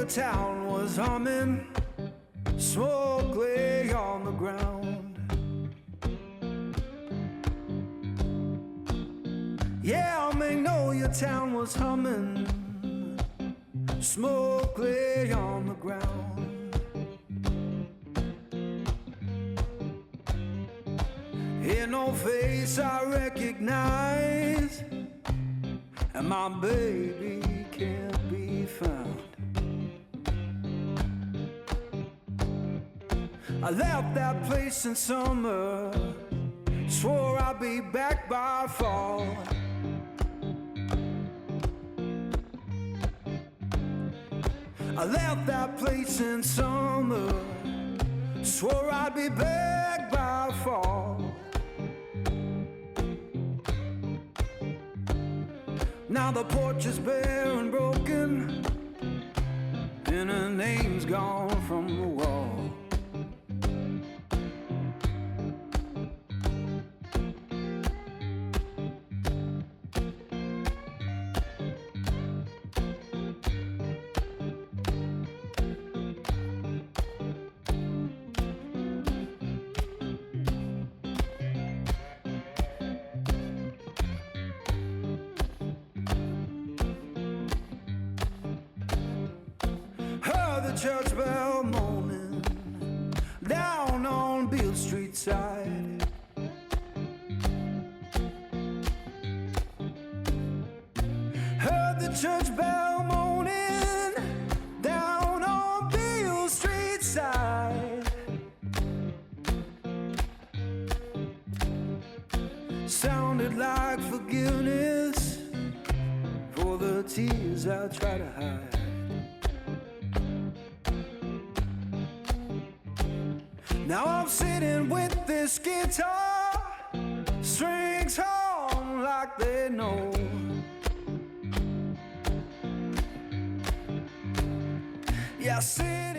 your town was humming, smoke lay on the ground. Yeah, I may know your town was humming, smoke lay on the ground. Ain't no face I recognize, and my baby can't be found. I left that place in summer, swore I'd be back by fall. I left that place in summer, swore I'd be back by fall. Now the porch is bare and broken, and her name's gone from the wall. The church bell moaning down on Beale Street side. Heard the church bell moaning down on Beale Street side. Sounded like forgiveness for the tears I try to hide. Now I'm sitting with this guitar, strings hum like they know. Yeah, I sit